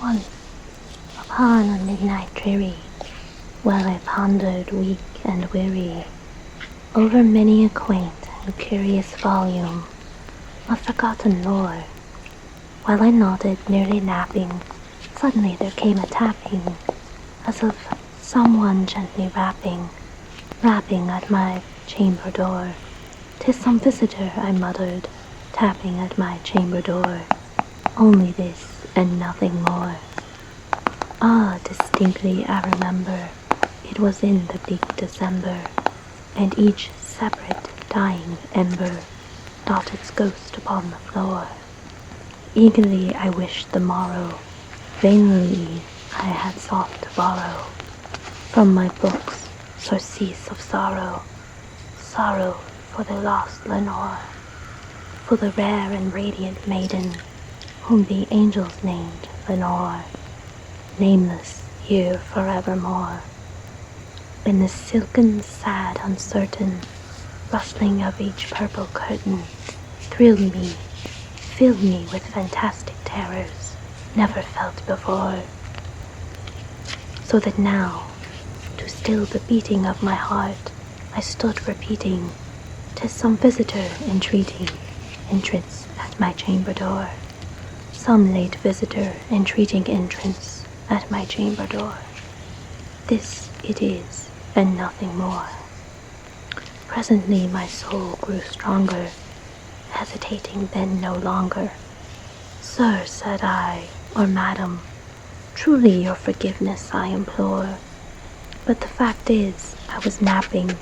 Once, upon a midnight dreary, while I pondered weak and weary over many a quaint and curious volume of forgotten lore, while I nodded, nearly napping, suddenly there came a tapping, as of someone gently rapping at my chamber door. "'Tis some visitor," I muttered, tapping at my chamber door. Only this and nothing more. Ah, distinctly I remember, it was in the bleak December, and each separate dying ember dot its ghost upon the floor. Eagerly I wished the morrow, vainly I had sought to borrow from my books surcease of sorrow, sorrow for the lost Lenore, for the rare and radiant maiden whom the angels named Lenore, nameless here forevermore. In the silken, sad, uncertain rustling of each purple curtain thrilled me, filled me with fantastic terrors never felt before, so that now, to still the beating of my heart, I stood repeating, "'Tis some visitor entreating entrance at my chamber door, some late visitor entreating entrance at my chamber door. This it is, and nothing more." Presently my soul grew stronger, hesitating then no longer. "Sir," said I, "or madam, truly your forgiveness I implore, but the fact is I was napping,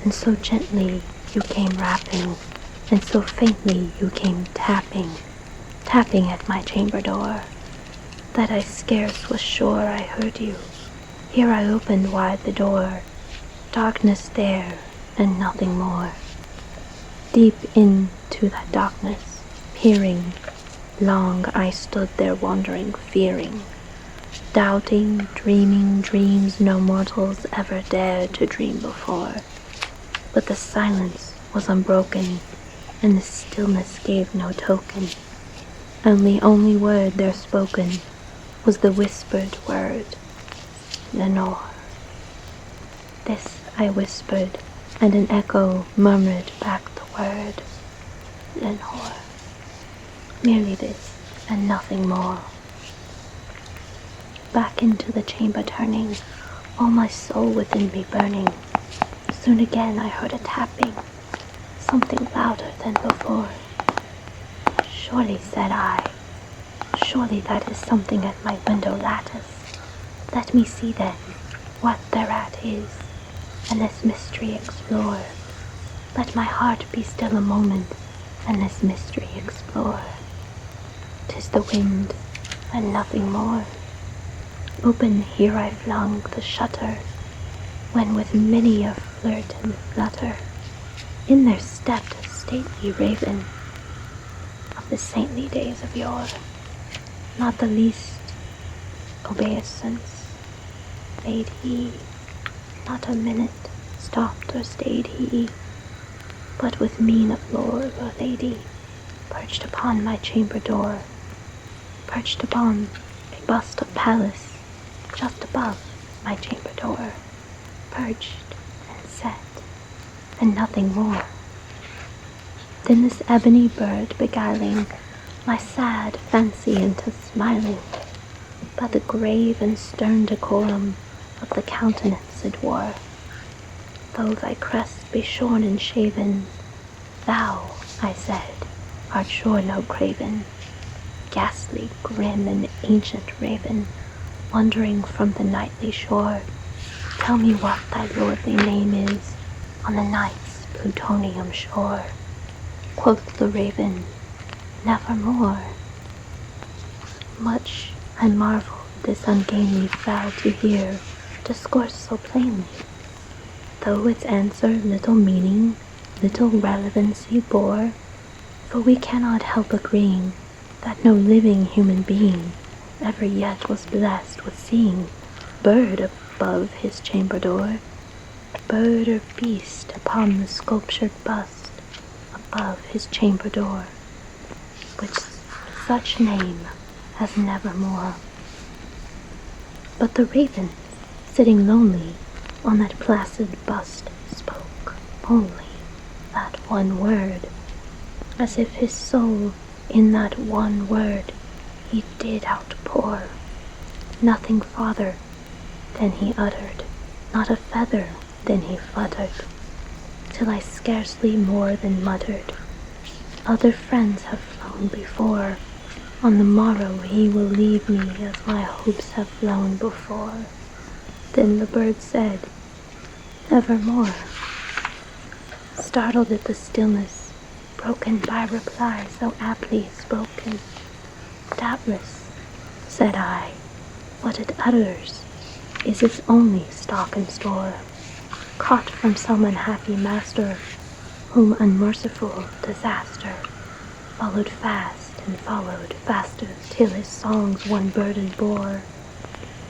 and so gently you came rapping, and so faintly you came tapping at my chamber door, that I scarce was sure I heard you. Here I opened wide the door, darkness there, and nothing more. Deep into that darkness, peering, long I stood there wondering, fearing, doubting, dreaming dreams no mortals ever dared to dream before. But the silence was unbroken, and the stillness gave no token, and the only word there spoken was the whispered word, Lenore. This I whispered, and an echo murmured back the word, Lenore. Merely this, and nothing more. Back into the chamber turning, all my soul within me burning, soon again I heard a tapping, something louder than before. "Surely," said I, "surely that is something at my window lattice. Let me see then what thereat is, and this mystery explore. Let my heart be still a moment, and this mystery explore. 'Tis the wind, and nothing more." Open here I flung the shutter, when with many a flirt and flutter in there stepped a stately raven of the saintly days of yore. Not the least obeisance made he, not a minute stopped or stayed he, but with mien of lord or lady, perched upon my chamber door, perched upon a bust of Pallas, just above my chamber door, perched and set, and nothing more. Then this ebony bird beguiling my sad fancy into smiling, by the grave and stern decorum of the countenance it wore. "Though thy crest be shorn and shaven, thou," I said, "art sure no craven, ghastly, grim, and ancient raven, wandering from the nightly shore. Tell me what thy lordly name is on the night's plutonium shore." Quoth the raven, "Nevermore." Much I marveled this ungainly fowl to hear discourse so plainly, though its answer little meaning, little relevancy bore, for we cannot help agreeing that no living human being ever yet was blessed with seeing bird above his chamber door, bird or beast upon the sculptured bust above his chamber door, which such name as nevermore. But the raven, sitting lonely on that placid bust, spoke only that one word, as if his soul in that one word he did outpour. Nothing farther than he uttered, not a feather than he fluttered, till I scarcely more than muttered, "Other friends have flown before, on the morrow he will leave me as my hopes have flown before." Then the bird said, "Nevermore," startled at the stillness, broken by reply so aptly spoken. "Doubtless," said I, "what it utters is its only stock and store, caught from some unhappy master, whom unmerciful disaster followed fast and followed faster, till his songs one burden bore,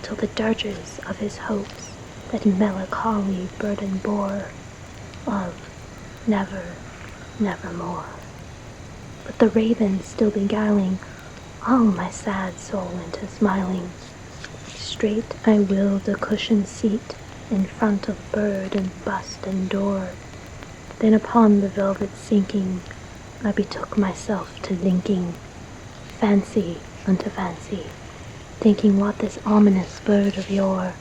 till the dirges of his hopes that melancholy burden bore, of never, nevermore." But the raven still beguiling all my sad soul into smiling, straight I willed a cushioned seat in front of bird and bust and door. Then upon the velvet sinking, I betook myself to linking fancy unto fancy, thinking what this ominous bird of yore,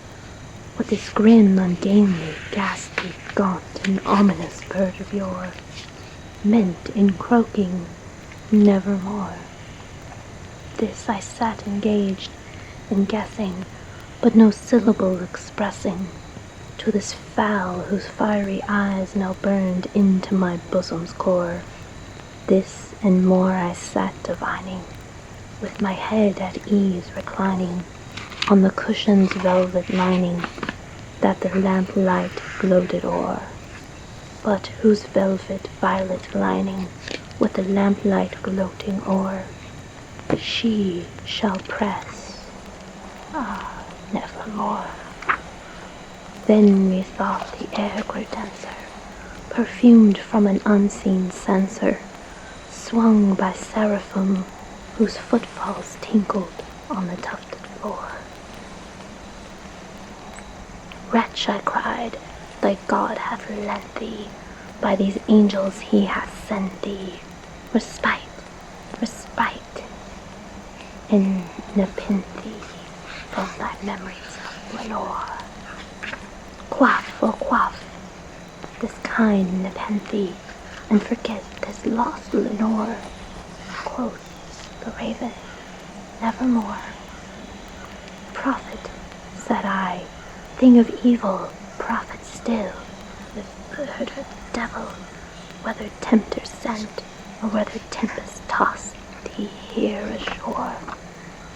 what this grim, ungainly, ghastly, gaunt, and ominous bird of yore meant in croaking nevermore. This I sat engaged in guessing, but no syllable expressing to this fowl whose fiery eyes now burned into my bosom's core. This and more I sat divining, with my head at ease reclining on the cushion's velvet lining that the lamplight gloated o'er, but whose velvet violet lining with the lamplight gloating o'er she shall press, nevermore. Then methought the air grew denser, perfumed from an unseen censer, swung by seraphim whose footfalls tinkled on the tufted floor. "Wretch," I cried, "thy God hath lent thee, by these angels he hath sent thee, respite, respite, and nepenthe from thy memories of Lenore. Quaff, oh quaff, this kind nepenthe, and forget this lost Lenore." Quoth the raven, "Nevermore." "Prophet," said I, "thing of evil, prophet still, with bird or devil, whether tempter sent, or whether tempest tossed thee here ashore,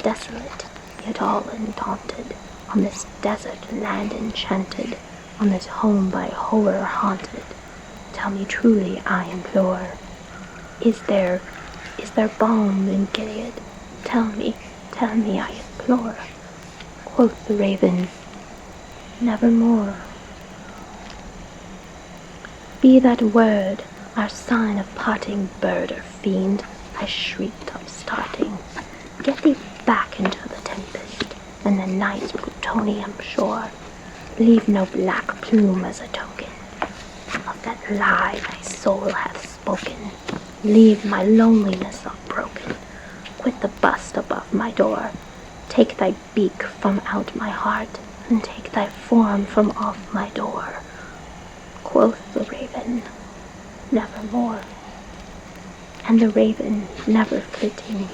desolate, yet all undaunted, on this desert land enchanted, on this home by horror haunted, tell me truly, I implore, is there balm in Gilead? Tell me, I implore." Quoth the raven, "Nevermore." "Be that word our sign of parting, bird or fiend," I shrieked upstarting, "get thee back into the tempest and the night's plutonium shore. Leave no black plume as a token of that lie thy soul hath spoken. Leave my loneliness unbroken. Quit the bust above my door. Take thy beak from out my heart, and take thy form from off my door." Quoth the raven, "Nevermore." And the raven, never flitting,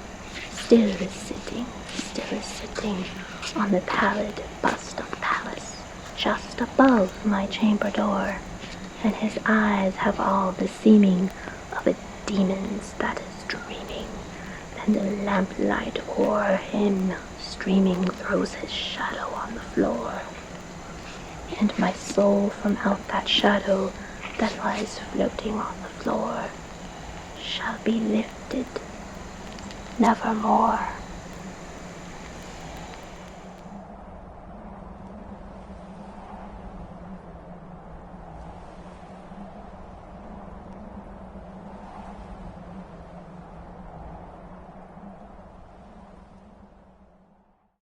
still is sitting on the pallid bust of Pallas, just above my chamber door, and his eyes have all the seeming of a demon's that is dreaming, and the lamplight o'er him streaming throws his shadow on the floor, and my soul from out that shadow that lies floating on the floor shall be lifted nevermore.